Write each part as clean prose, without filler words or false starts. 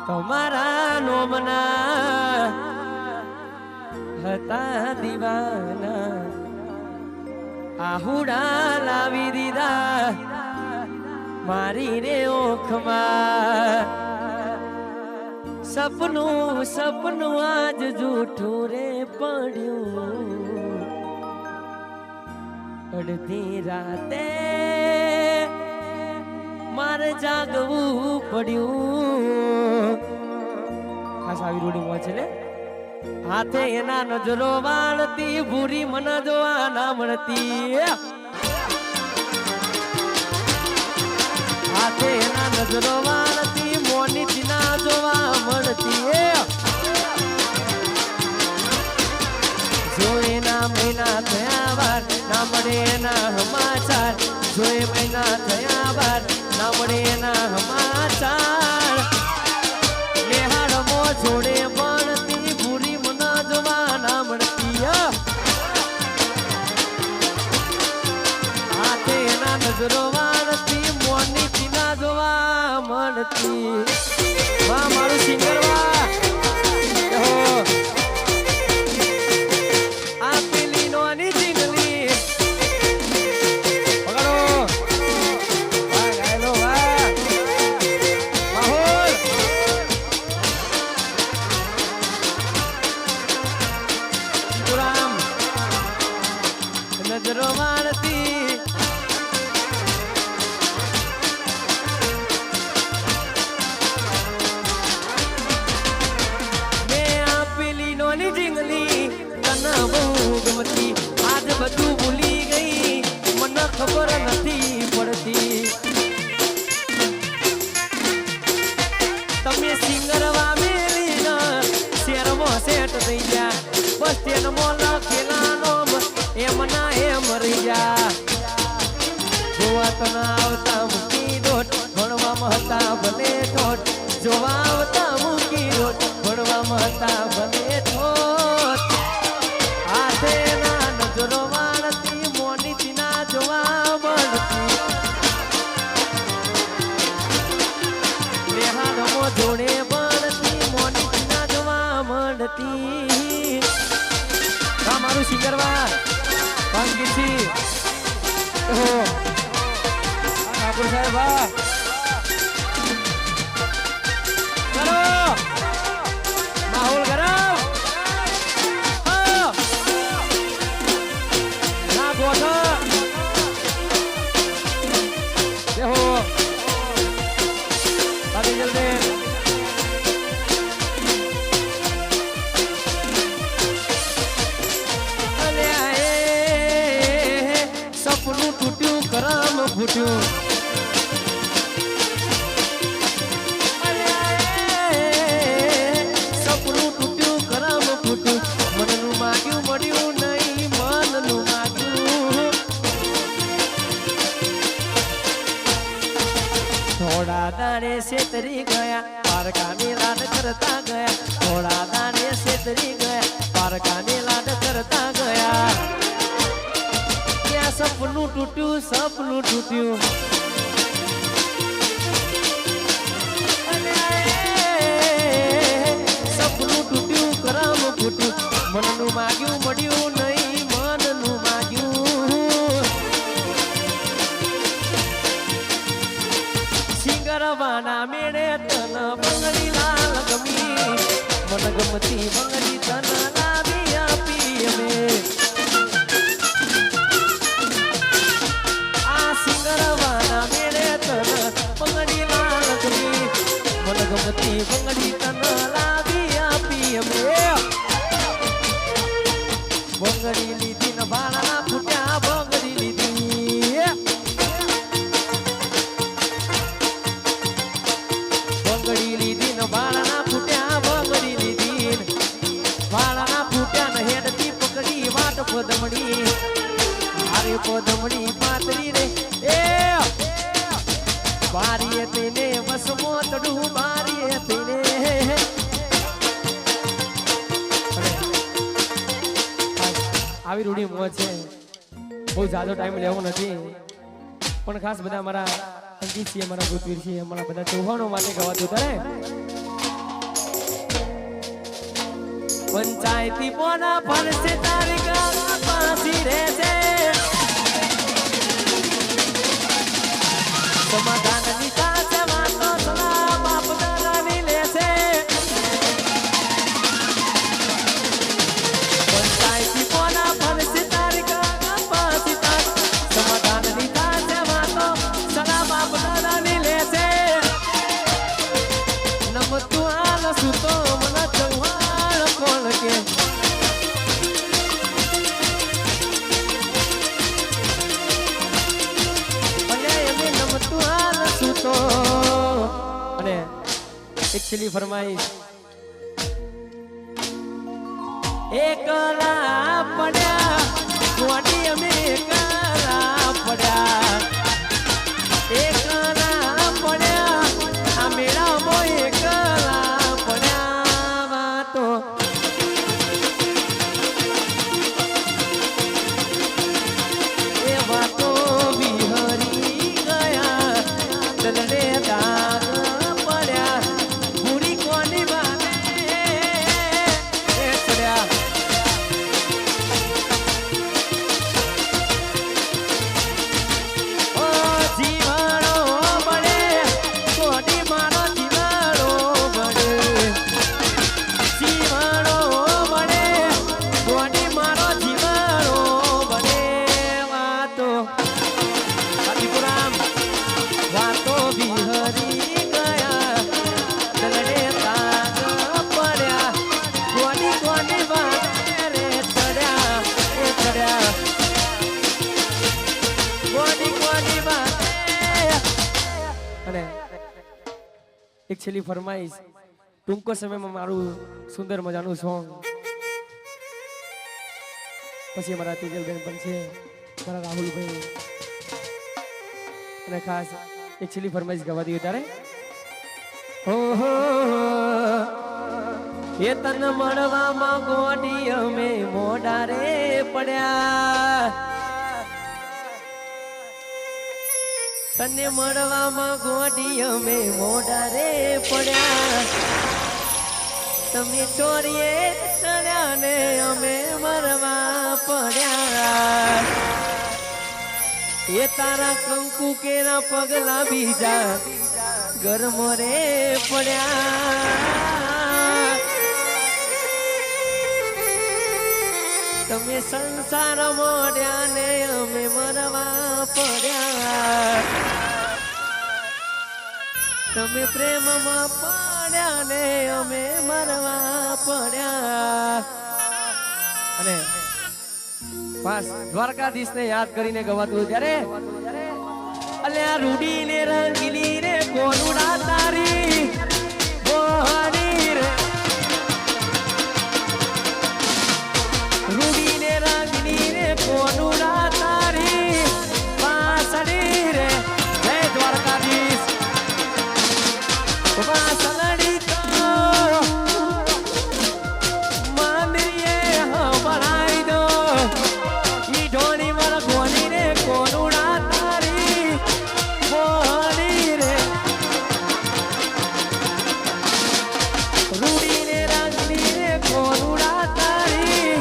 તમારા નોમના હતા દીવાના આહુડા લાવી દીધા મારી રે ઓખમાં સપનું સપનું આજ જૂઠું રે પડ્યું અડધી રાતે મારે જાગવું પડ્યું ખાસ આવી રૂડીમાં છે ને હાથે એના નજરો વાળતી ભૂરી મન જોવા ના મળતી હાથે એના નજરો વાળતી મોની ના જોવા મળતી જો એના મહિના થયા વાર ના મળે એના સમાચાર જો એ મહિના થયા વાર ના મળે એના સમાચાર નેહાડમો જોડે મળતી ભૂરી મન જોવા ના મળતી હાથે એના નજરો વાળતી મોની ચીના જોવા મળતી વાહ મારું સિંગર વાહ આ પેલી નોની ચીંગલી પકડો વાહ ગાયલો વાહ માહોલ પુરામ નજરો મારતી આજ બધું ભૂલી ગઈ મને ખબર નથી પડતી તમે સિંગર વામેલી શેરમાં સેટ થઈ ગયા બસ સ્ટેન્ડમાં લખેલાનો એમ ના એમ રહી જા જોવા તો ના આવતા મૂકી દોટ ભણવામાં હતા ભલે ઠોટ જોવા આવતા મૂકી દોટ ભણવામાં હતા ભલે ઠોટ હાથે ના નજરો વાળતી મોની ચીના જોવા મળતી રેહાડમો જોડે મળતી મોની ચીના જોવા મળતી મારું સિંગર વા વાંગીથી ઠાકોર સાહેબ વાહ ચલો માહોલ ગરમ સપનું તૂટ્યું કરમ ફૂટ્યું સપનું તૂટ્યું કરમ ફૂટ્યું મનનું માગ્યું મળ્યું નહીં મનનું માગ્યું થોડા દાડે છેતરી ગયા પારકાની લાડ કરતા ગયા થોડા દાડે છેતરી ગયા પારકાની લાડ કરતા ગયા ત્યાં સપનું તૂટ્યું સપનું તૂટ્યું સપનું તૂટ્યું કરમ ફૂટ્યું મનનું માગ્યું મળ્યું નહીં મનનું માગ્યું સિંગરવાના મેળે તન બંગડી લાલ ગમી મન ગમતી બંગડી તન લાવી આપી અમે આ સિંગરવાના મેળે તન બંગડી લાલ ગમી મન ગમતી બંગડી તન લાવી આપી અમે બંગડી લીધી ને ભાડા ફૂટ્યા બંગડી લીધી બંગડી લીધી ને ભાડા ફૂટ્યા બંગડી લીધી ભાડા ફૂટ્યા ને હેડતી પકડી વાટ પદમડી અરે પદમડી પાતરી રે એ બારીએ તેને વસમો તડું બારીએ તેને આવી રૂડી મોજ છે બહુ જાજો ટાઈમ લેવો નથી પણ ખાસ બધા મારા અંકિતસિંહ અમારા ભૂતવીરસિંહ અમારા બધા ચૌહાણો માટે ગવાતું તારે પંચાયતી પોના ફરશે તારી ગાળા પાસી રહેશે સમાધાનની સાથે વાતો સલાહ બાપ દાદાની લેશે પંચાયતી પોના ફરશે તારી ગાળા પાસી સમાધાનની સાથે વાતો સલાહ બાપ દાદાની લેશે નમતું હાલ સુતો મને ચૌહાણ કોણ કે અને એક છેલ્લી ફરમાઈશ એકલા પડ્યા ગોડી અમે એકલા પડ્યા એકલા પડ્યા આ મેળામાં એકલા પડ્યા વાતો એ વાતો વિહરી ગયા દલડે દાગ પડ્યા પૂરી કોની વાલે એ ચડ્યા ઓ જીવાણો બળે કોની મારો જીવાણો બળે જીવાણો બળે કોની મારો જીવાણો બળે વાતો આદિપુરામ વાતો વિહરી ગયા દલડે તાગ પડ્યા કોની કોની વાતે રે ચડ્યા એ ચડ્યા કોની કોની વાતે અને એક છેલ્લી ફરમાઈશ ટૂંકો સમયમાં મારું સુંદર મજાનું સોંગ પછી અમારા તેજલબેન પણ છે મારા રાહુલભાઈ અને ખાસ એક છેલ્લી ફરમાઈશ ગવા દઈએ તારે ઓહો એ તન મળવામાં ગોડી અમે મોઢા રે પડ્યા તને મળવામાં ગોડી અમે મોઢા રે પડ્યા તમે ચોરીએ ચડ્યા ને અમે મરવા પડ્યા એ તારા કંકુ કેરા પગલા બીજા ગરમ રે પડ્યા તમે સંસાર મોડ્યા ને અમે મરવા પડ્યા તમે પ્રેમમાં પડ્યા ને અમે મરવા પડ્યા અને બસ દ્વારકાધીશ ને યાદ કરીને ગવાતું ત્યારે અલ્યા રૂડી ને રંગીલી રે કોનુડા તારી બોહની રે રૂડી ને રંગીલી રે કોનુડા તારી વાસળી રે જય દ્વારકાધીશ વાસળી તો મંદિરે હવરાઈ દો ઈ ઢોળી મર કોની રે કોનુડા તારી બોહની રે રૂડી ને રંગીલી રે કોનુડા તારી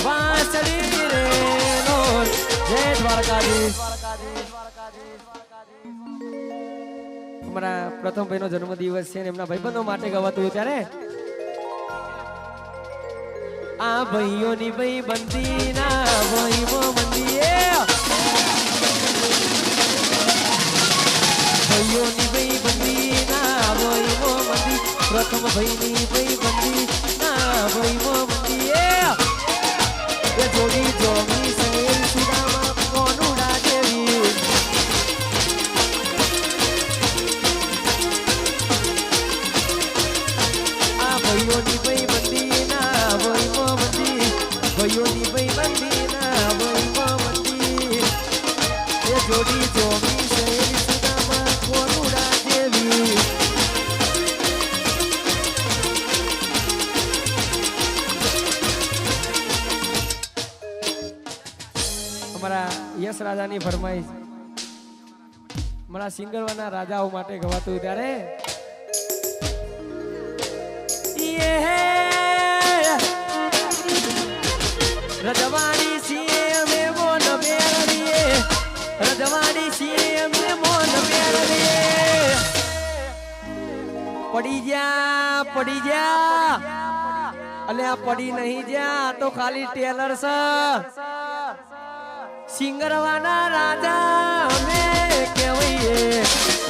વાસળી રે લોલ જય દ્વારકાધીશ અમારા પ્રથમ ભાઈનો જન્મદિવસ છે ને એમના ભાઈબંધો માટે ગવાતું ત્યારે આ ભાઈઓની ભાઈ બંદી ના ભાઈઓ મંદીએ ભાઈઓની ભાઈ બંદી ના ભાઈઓ મંદી પ્રથમ ભાઈની ભાઈ બંદી ના ભાઈઓ મંદીએ એ જોડી જોગી સહેલ સુદામા કોનુડા જેવી આ ભાઈઓની ભાઈ બંદી ના ભાઈઓ મંદી ભાઈઓની ભાઈ બંદી ના ભાઈઓ મંદી એ જોડી જોગી સહેલ સુદામા કોનુડા જેવી અમારા યશ રાજાની ફરમાઈશ મારા સિંગરવાના રાજાઓ માટે ગવાતું ત્યારે રજવાડી છીએ અમે મોન મેળવીએ રજવાડી છીએ અમે મોન મેળવીએ પડી જા અને આ પડી નહીં જા તો ખાલી ટેલર છે સિંગરવાના રાજા અમે કહેવાઈએ